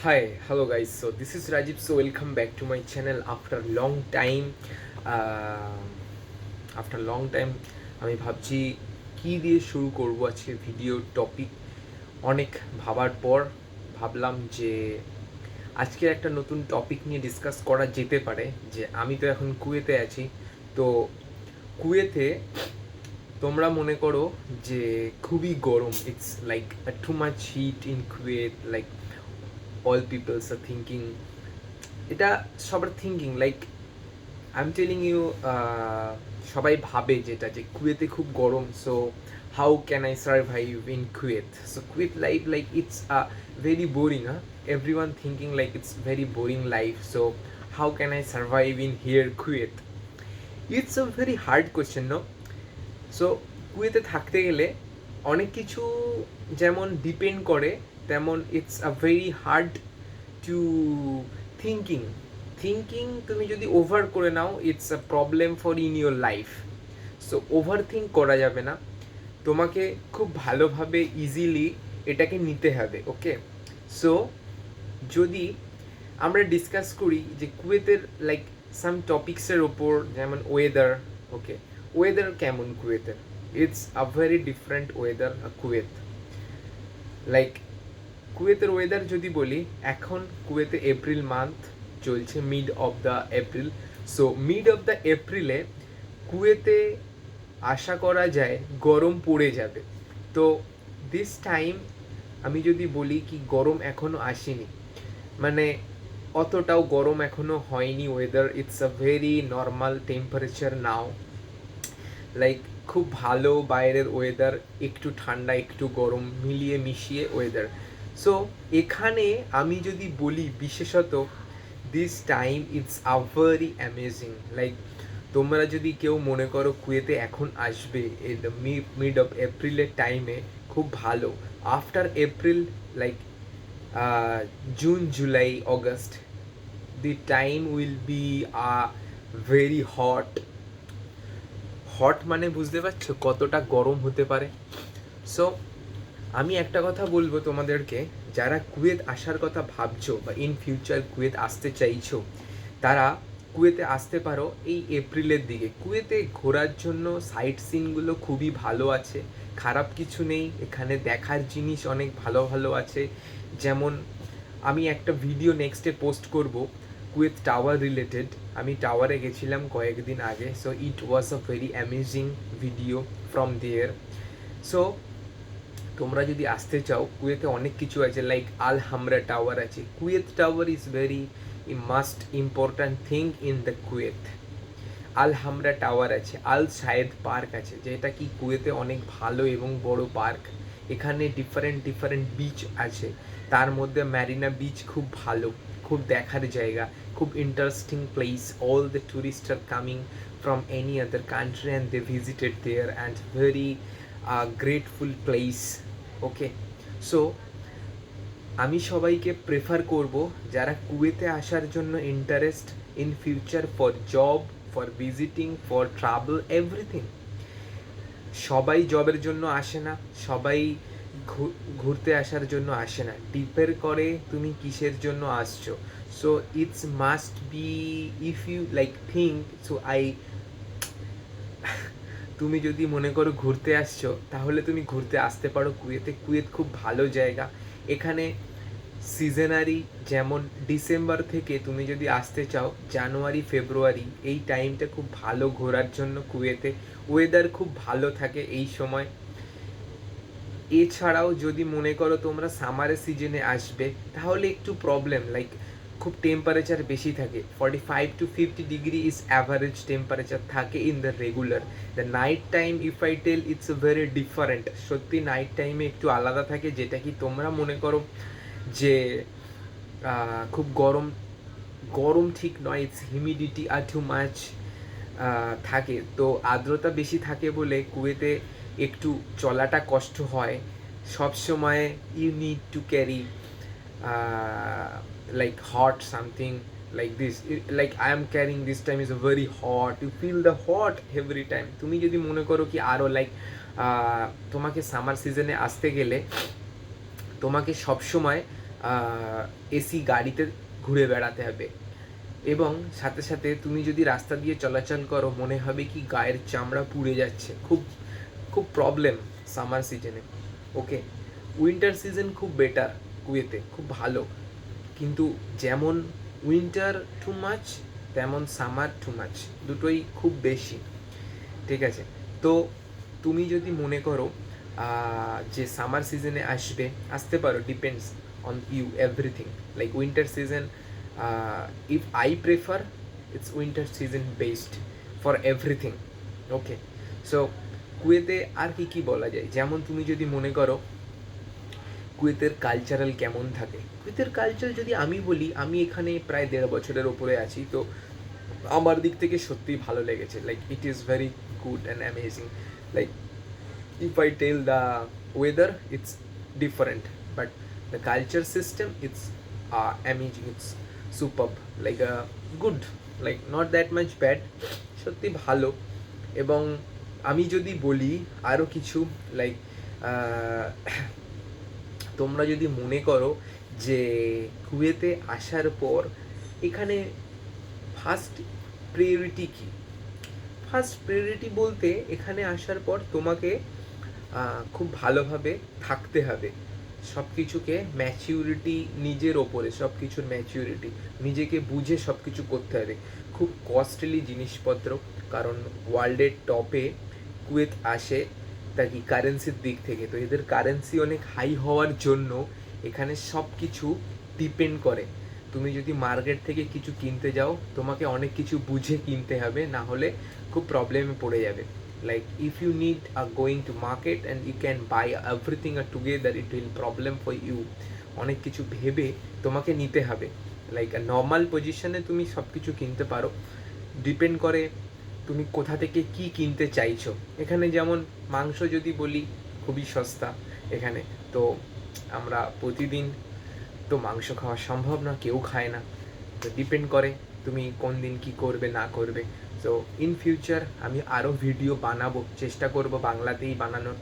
Hi, hello guys. So this is Rajiv. So welcome back to my channel after long time. After long time, আমি ভাবছি কি দিয়ে শুরু করব আজকে ভিডিও টপিক। অনেক ভাবার পর ভাবলাম যে আজকে একটা নতুন টপিক নিয়ে ডিসকাস করা যেতে পারে। যে আমি তো এখন কুয়েতে আছি, তো কুয়েতে তোমরা মনে করো যে খুবই গরম, it's like too much heat in Kuwait, like all peoples are thinking, এটা সবার thinking, like I am telling you, সবাই ভাবে যেটা যে কুয়েতে খুব গরম, so how can I survive in Kuwait, so Kuwait life like it's very boring, everyone thinking like it's very boring life, so how can I survive in here Kuwait? It's a very hard question, no? So কুয়েতে থাকতে গেলে অনেক কিছু যেমন depend করে, তেমন it's a very hard to thinking thinking তুমি যদি ওভার করে নাও, it's a problem for in your life. So over think করা যাবে না, তোমাকে খুব ভালোভাবে ইজিলি এটাকে নিতে হবে, ওকে? সো যদি আমরা ডিসকাস করি যে কুয়েতের লাইক সাম টপিক্সের ওপর, যেমন ওয়েদার, ওকে? ওয়েদার কেমন কুয়েতের? It's a very different weather Kuwait. Like কুয়েতের ওয়েদার যদি বলি, এখন কুয়েতে এপ্রিল মান্থ চলছে, mid of the April. So mid of the এপ্রিলে কুয়েতে আশা করা যায় গরম পড়ে যাবে। তো দিস টাইম আমি যদি বলি কি গরম এখনও আসেনি, মানে অতটাও গরম এখনও হয়নি weather, it's a very normal temperature now, like খুব ভালো বাইরের ওয়েদার, একটু ঠান্ডা একটু গরম মিলিয়ে মিশিয়ে ওয়েদার। সো এখানে আমি যদি বলি বিশেষত, this time it's a very amazing. Like তোমরা যদি কেউ মনে করো কুয়েতে এখন আসবে এই দ্য মিড অফ এপ্রিলের টাইমে, খুব ভালো। After April, like June July August, the time will be very hot. Hot মানে বুঝতে পারছো কতটা গরম হতে পারে? সো আমি একটা কথা বলবো তোমাদেরকে, যারা কুয়েত আসার কথা ভাবছো বা ইন ফিউচার কুয়েত আসতে চাইছো, তারা কুয়েতে আসতে পারো এই এপ্রিলের দিকে। কুয়েতে ঘোরার জন্য সাইট সিনগুলো খুবই ভালো আছে, খারাপ কিছু নেই, এখানে দেখার জিনিস অনেক ভালো ভালো আছে। যেমন আমি একটা ভিডিও নেক্সটে পোস্ট করব কুয়েত টাওয়ার রিলেটেড, আমি টাওয়ারে গেছিলাম কয়েকদিন আগে, so it was a very amazing video from there. So তোমরা যদি আসতে চাও, কুয়েতে অনেক কিছু আছে, লাইক আল হামরা টাওয়ার আছে। Kuwait tower is very must important thing in the Kuwait. Al Hamra tower আছে, আল সায়েদ পার্ক আছে, যেটা কি কুয়েতে অনেক ভালো এবং বড় পার্ক। এখানে ডিফারেন্ট ডিফারেন্ট বিচ আছে, তার মধ্যে ম্যারিনা বিচ খুব ভালো, খুব দেখার জায়গা, খুব interesting place. All the tourist are coming from any other country and they visited there and very grateful place, okay? So আমি সবাইকে প্রেফার করব, যারা কুয়েতে আসার জন্য interest in future, for job, for visiting, for travel, everything. সবাই জবের জন্য আসে না, সবাই ঘুরতে আসার জন্য আসে না, ডিপেন্ড করে তুমি কিসের জন্য আসছো। So it's must be, if you like think, so I তুমি যদি মনে করো ঘুরতে আসছো, তাহলে তুমি ঘুরতে আসতে পারো কুয়েতে। কুয়েত খুব ভালো জায়গা। এখানে সিজনারি, যেমন ডিসেম্বর থেকে তুমি যদি আসতে চাও, জানুয়ারি ফেব্রুয়ারি এই টাইমটা খুব ভালো ঘোরার জন্য কুয়েতে। ওয়েদার খুব ভালো থাকে এই সময়। এছাড়াও যদি মনে করো তোমরা সামারের সিজনে আসবে, তাহলে একটু প্রবলেম, লাইক খুব টেম্পারেচার বেশি থাকে, 45 to 50 degree is average temperature থাকে in the regular. The night time if I tell, it's very different. সত্যি নাইট টাইমে একটু আলাদা থাকে, যেটা কি তোমরা মনে করো যে খুব গরম, গরম ঠিক নয়, ইটস হিউমিডিটি আর টু মাচ থাকে, তো আর্দ্রতা বেশি থাকে বলে কুয়েতে একটু চলাটা কষ্ট হয় সব সময়। You need to carry like hot something like this, like I am carrying this time is very hot, you feel the hot every time. তুমি যদি মনে করো কি আরো লাইক তোমাকে সামার সিজনে আসতে গেলে তোমাকে সব সময় এসি গাড়িতে ঘুরে বেড়াতে হবে, এবং সাথে সাথে তুমি যদি রাস্তা দিয়ে চলাচল করো মনে হবে কি গায়ের চামড়া পুড়ে যাচ্ছে, খুব খুব প্রবলেম সামার সিজনে। ওকে, উইন্টার সিজন খুব বেটার কুয়েতে, খুব ভালো, কিন্তু যেমন উইন্টার টু মাচ তেমন সামার টু মাচ, দুটোই খুব বেশি। ঠিক আছে, তো তুমি যদি মনে করো যে সামার সিজনে আসতে পারো, depends on you everything. Like winter season, if I prefer, it's winter season best for everything. Okay, so কুয়েতে আর কি কি বলা যায়, যেমন তুমি যদি মনে করো কুয়েতের কালচারাল কেমন থাকে। কুয়েতের কালচার যদি আমি বলি, আমি এখানে প্রায় 1.5 বছরের ওপরে আছি, তো আমার দিক থেকে সত্যিই ভালো লেগেছে। Like it is very good and amazing. Like if I tell the weather, it's different, but the culture system, it's amazing, it's superb, like good, like not that much bad, সত্যি ভালো। এবং আমি যদি বলি আরও কিছু, লাইক তোমরা যদি মনে করো যে কুয়েতে আসার পর এখানে ফার্স্ট প্রায়োরিটি কী, ফার্স্ট প্রায়োরিটি বলতে এখানে আসার পর তোমাকে খুব ভালোভাবে থাকতে হবে, সব কিছুকে ম্যাচিউরিটি, নিজের ওপরে সব কিছুর ম্যাচিউরিটি, নিজেকে বুঝে সব কিছু করতে হবে। খুব কস্টলি জিনিসপত্র, কারণ ওয়ার্ল্ডের টপে কুয়েত আসে তা কি কারেন্সির দিক থেকে, তো এদের কারেন্সি অনেক হাই হওয়ার জন্য এখানে সব কিছু ডিপেন্ড করে। তুমি যদি মার্কেট থেকে কিছু কিনতে যাও তোমাকে অনেক কিছু বুঝে কিনতে হবে, না হলে খুব প্রবলেমে পড়ে যাবে। Like if you need going to market and you can buy everything together, it will problem for you. অনেক কিছু ভেবে তোমাকে নিতে হবে। লাইক নর্মাল পজিশনে তুমি সব কিছু কিনতে পারো, ডিপেন্ড করে তুমি কোথা থেকে কি কিনতে চাইছো। এখানে যেমন মাংস যদি বলি, খুবই সস্তা এখানে, তো আমরা প্রতিদিন তো মাংস খাওয়া সম্ভব না, কেউ খায় না, তো ডিপেন্ড করে তুমি কোন দিন কী করবে না করবে। সো ইন ফিউচার আমি আরও ভিডিও বানাবো, চেষ্টা করব বাংলাতেই বানানোর।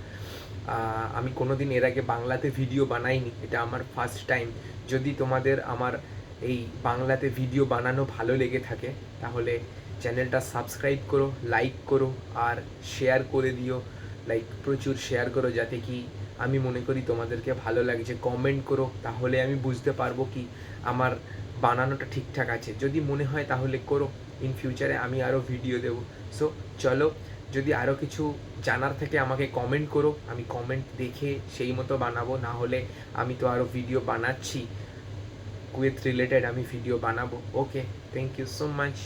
আমি কোনো দিন এর আগে বাংলাতে ভিডিও বানাইনি, এটা আমার ফার্স্ট টাইম। যদি তোমাদের আমার এই বাংলাতে ভিডিও বানানো ভালো লেগে থাকে তাহলে চ্যানেলটা সাবস্ক্রাইব করো, লাইক করো আর শেয়ার করে দিও। লাইক প্রচুর শেয়ার করো, যাতে কি আমি মনে করি তোমাদেরকে ভালো লাগছে। কমেন্ট করো, তাহলে আমি বুঝতে পারবো কি আমার বানানোটা ঠিকঠাক আছে। যদি মনে হয় তাহলে করো, ইন ফিউচারে আমি আরও ভিডিও দেবো। সো চলো, যদি আরও কিছু জানার থাকে আমাকে কমেন্ট করো, আমি কমেন্ট দেখে সেই মতো বানাবো, না হলে আমি তো আরও ভিডিও বানাচ্ছি কুয়েত রিলেটেড, আমি ভিডিও বানাবো। ওকে, থ্যাংক ইউ সো মাচ।